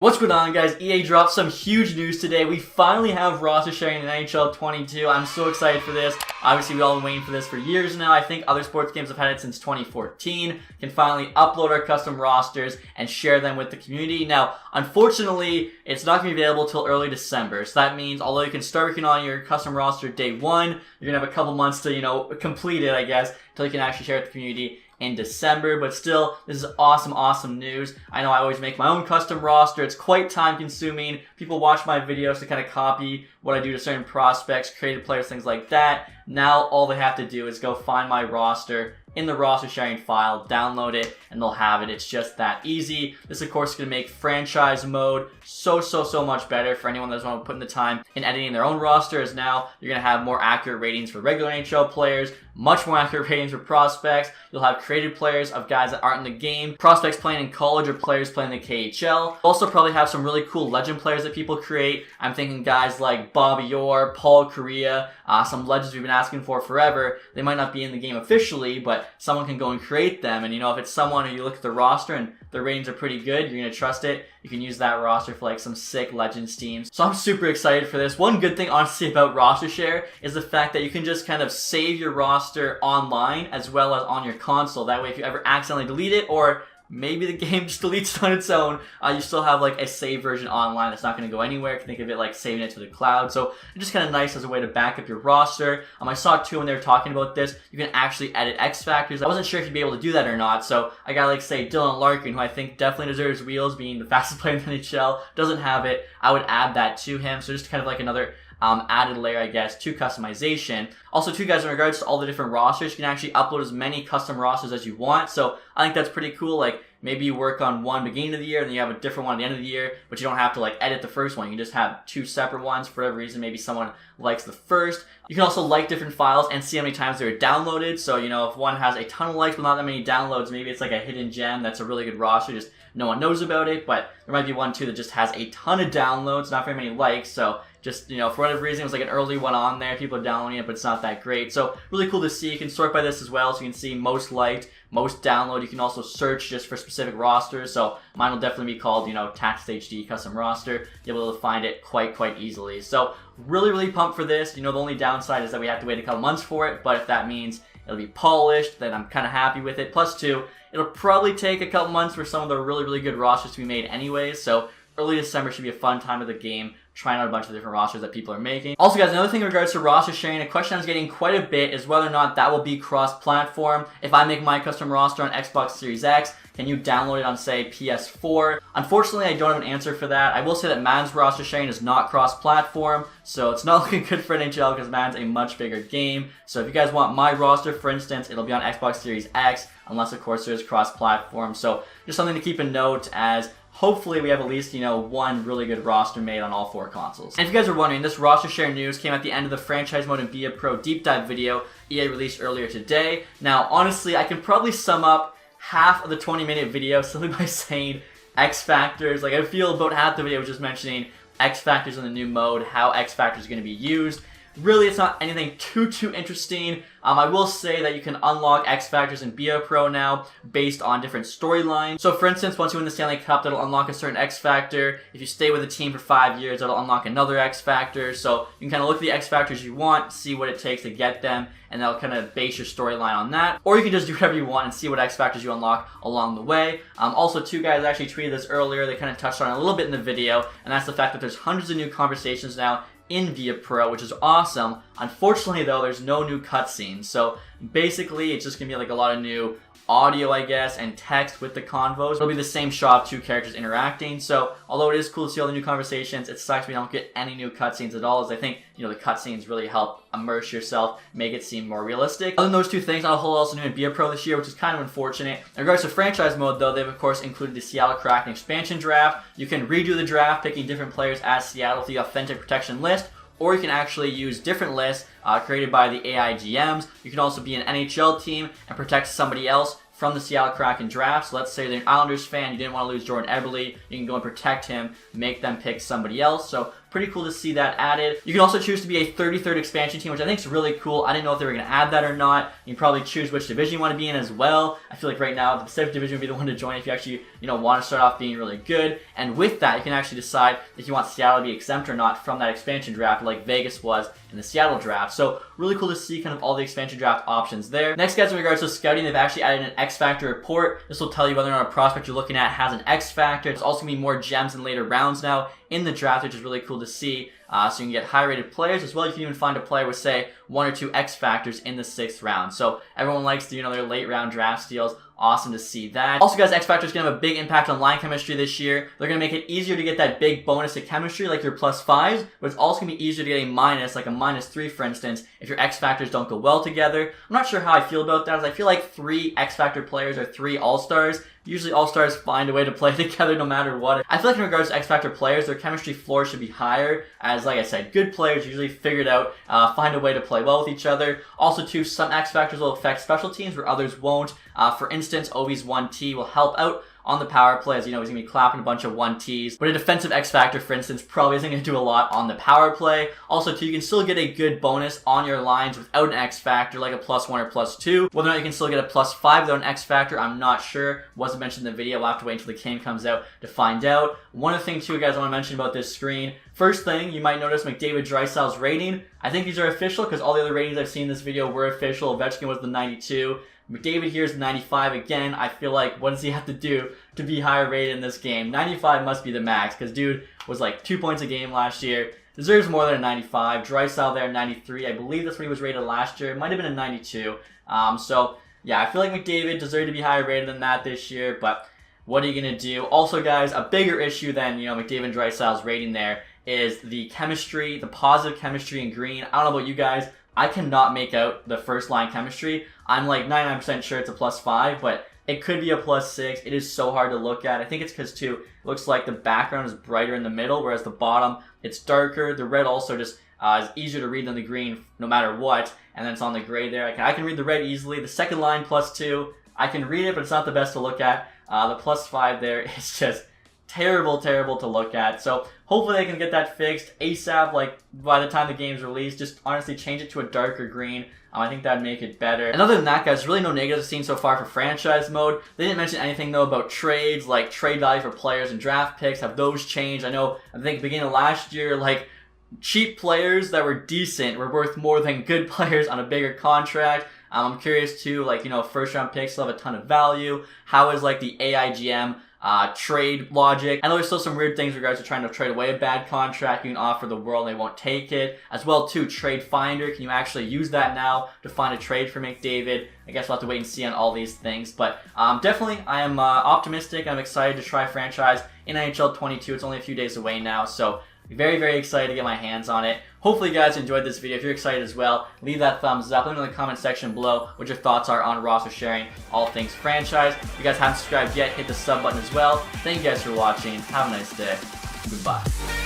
What's going on, guys? EA dropped some huge news today. We finally have roster sharing in NHL 22. I'm so excited for this. Obviously, we've all been waiting for this for years now. I think other sports games have had it since 2014. Can finally upload our custom rosters and share them with the community. Now, unfortunately, it's not going to be available till early December. So that means, although you can start working on your custom roster day one, you're going to have a couple months to, complete it, I guess, until you can actually share it with the community in December. But still, this is awesome news. I know I always make my own custom roster. It's quite time consuming. People watch my videos to kind of copy what I do to certain prospects, creative players, things like that. Now all they have to do is go find my roster in the roster sharing file, download it, and they'll have it. It's just that easy. This, of course, is going to make franchise mode so much better for anyone that doesn't want to put in the time in editing their own roster, as now you're going to have more accurate ratings for regular NHL players, much more accurate ratings for prospects. You'll have created players of guys that aren't in the game, prospects playing in college or players playing in the KHL. Also probably have some really cool legend players that people create. I'm thinking guys like Bobby Orr, Paul Kariya, some legends we've been asking for forever. They might not be in the game officially, but someone can go and create them. And if it's someone who you look at the roster and their ratings are pretty good, you're going to trust it. You can use that roster for like some sick Legends teams. So I'm super excited for this. One good thing honestly about roster share is the fact that you can just kind of save your roster online as well as on your console. That way if you ever accidentally delete it, or maybe the game just deletes it on its own, you still have like a save version online that's not going to go anywhere. You can think of it like saving it to the cloud. So it's just kind of nice as a way to back up your roster. I saw too when they were talking about this, you can actually edit X Factors. I wasn't sure if you'd be able to do that or not, so I gotta say Dylan Larkin, who I think definitely deserves wheels, being the fastest player in the NHL, doesn't have it. I would add that to him, so just kind of like another added layer, I guess, to customization. Also, too, guys, in regards to all the different rosters, you can actually upload as many custom rosters as you want. So I think that's pretty cool. Like, maybe you work on one beginning of the year and then you have a different one at the end of the year, but you don't have to like edit the first one. You can just have two separate ones for whatever reason. Maybe someone likes the first. You can also like different files and see how many times they're downloaded. So, if one has a ton of likes but not that many downloads, maybe it's like a hidden gem that's a really good roster, just no one knows about it. But there might be one too that just has a ton of downloads, not very many likes. So just, for whatever reason, it was like an early one on there. People are downloading it, but it's not that great. So really cool to see. You can sort by this as well. So you can see most liked, most download. You can also search just for specific rosters. So mine will definitely be called, Tactics HD Custom Roster. You'll be able to find it quite easily. So really pumped for this. The only downside is that we have to wait a couple months for it. But if that means it'll be polished, then I'm kind of happy with it. Plus two, it'll probably take a couple months for some of the really good rosters to be made anyways. So early December should be a fun time of the game, trying out a bunch of different rosters that people are making. Also, guys, another thing in regards to roster sharing, a question I was getting quite a bit is whether or not that will be cross-platform. If I make my custom roster on Xbox Series X, can you download it on, say, PS4? Unfortunately, I don't have an answer for that. I will say that Madden's roster sharing is not cross-platform, so it's not looking good for NHL because Madden's a much bigger game. So if you guys want my roster, for instance, it'll be on Xbox Series X, unless, of course, there's cross-platform. So just something to keep in note, as hopefully we have at least, one really good roster made on all four consoles. And if you guys are wondering, this roster share news came at the end of the franchise mode and Be A Pro deep dive video EA released earlier today. Now, honestly, I can probably sum up half of the 20-minute video simply by saying X Factors. Like, I feel about half the video was just mentioning X Factors in the new mode, how X Factors are going to be used. Really, it's not anything too interesting. I will say that you can unlock X Factors in Be A Pro now based on different storylines. So for instance, once you win the Stanley Cup, that'll unlock a certain X Factor. If you stay with the team for 5 years, that'll unlock another X Factor. So you can kind of look at the X Factors you want, see what it takes to get them, and that'll kind of base your storyline on that. Or you can just do whatever you want and see what X Factors you unlock along the way. Also, two guys actually tweeted this earlier. They kind of touched on it a little bit in the video, and that's the fact that there's hundreds of new conversations now in Be A Pro, which is awesome. Unfortunately, though, there's no new cutscenes. So basically, it's just gonna be like a lot of new audio, I guess, and text with the convos. It'll be the same shot of two characters interacting. So although it is cool to see all the new conversations, it sucks we don't get any new cutscenes at all, as I think, the cutscenes really help immerse yourself, make it seem more realistic. Other than those two things, not a whole lot else new in Be A Pro this year, which is kind of unfortunate. In regards to franchise mode, though, they've of course included the Seattle Kraken expansion draft. You can redo the draft, picking different players as Seattle with the authentic protection list, or you can actually use different lists created by the AI GMs. You can also be an NHL team and protect somebody else from the Seattle Kraken draft. So let's say they're an Islanders fan, you didn't want to lose Jordan Eberle, you can go and protect him, make them pick somebody else. So pretty cool to see that added. You can also choose to be a 33rd expansion team, which I think is really cool. I didn't know if they were going to add that or not. You can probably choose which division you want to be in as well. I feel like right now the Pacific Division would be the one to join if you actually, want to start off being really good. And with that, you can actually decide if you want Seattle to be exempt or not from that expansion draft, like Vegas was in the Seattle draft. So really cool to see kind of all the expansion draft options there. Next, guys, in regards to scouting, they've actually added an X Factor report. This will tell you whether or not a prospect you're looking at has an X Factor. It's also going to be more gems in later rounds now in the draft, which is really cool to see. So you can get high-rated players as well. You can even find a player with, say, 1 or 2 X Factors in the 6th round. So everyone likes the, their late-round draft steals. Awesome to see that. Also, guys, X Factor's going to have a big impact on line chemistry this year. They're going to make it easier to get that big bonus to chemistry, like your +5s, but it's also going to be easier to get a minus, like a -3, for instance, if your X Factors don't go well together. I'm not sure how I feel about that, as I feel like 3 X Factor players are 3 All-Stars. Usually All-Stars find a way to play together no matter what. I feel like in regards to X Factor players, their chemistry floor should be higher, as like I said, good players usually figure it out, find a way to play well with each other. Also too, some X Factors will affect special teams where others won't. For instance, Ovi's 1T will help out on the power play, as he's going to be clapping a bunch of 1Ts. But a defensive X Factor, for instance, probably isn't going to do a lot on the power play. Also, too, you can still get a good bonus on your lines without an X Factor, like a +1 or +2. Whether or not you can still get a +5 without an X Factor, I'm not sure. Wasn't mentioned in the video. We'll have to wait until the game comes out to find out. One other thing, too, guys, I want to mention about this screen. First thing, you might notice McDavid Draisaitl's rating. I think these are official because all the other ratings I've seen in this video were official. Ovechkin was the 92. McDavid here is 95 again. I feel like, what does he have to do to be higher rated in this game? 95 must be the max, because dude was like 2 points a game last year. Deserves more than a 95. Draisaitl there, 93. I believe that's what he was rated last year. It might have been a 92. So, yeah, I feel like McDavid deserved to be higher rated than that this year, but what are you going to do? Also, guys, a bigger issue than, McDavid and Draisaitl's rating there is the chemistry, the positive chemistry in green. I don't know about you guys. I cannot make out the first line chemistry. I'm like 99% sure it's a +5, but it could be a +6. It is so hard to look at. I think it's because, too, it looks like the background is brighter in the middle, whereas the bottom, it's darker. The red also just is easier to read than the green no matter what, and then it's on the gray there. I can read the red easily. The second line +2, I can read it, but it's not the best to look at. The +5 there is just terrible to look at. So hopefully they can get that fixed ASAP, like by the time the game's released. Just honestly change it to a darker green. I think that'd make it better. And other than that, guys, really no negatives seen so far for franchise mode. They didn't mention anything though about trades, like trade value for players and draft picks. Have those changed? I think beginning of last year, like cheap players that were decent were worth more than good players on a bigger contract. I'm curious too, like, first round picks still have a ton of value. How is like the AIGM trade logic? I know there's still some weird things in regards to trying to trade away a bad contract. You can offer the world and they won't take it. As well too, Trade Finder, can you actually use that now to find a trade for McDavid? I guess we'll have to wait and see on all these things. But definitely, I am optimistic. I'm excited to try franchise in NHL 22. It's only a few days away now, so very excited to get my hands on it. Hopefully you guys enjoyed this video. If you're excited as well, leave that thumbs up. Let me know in the comment section below what your thoughts are on roster sharing, all things franchise. If you guys haven't subscribed yet, hit the sub button as well. Thank you guys for watching. Have a nice day. Goodbye.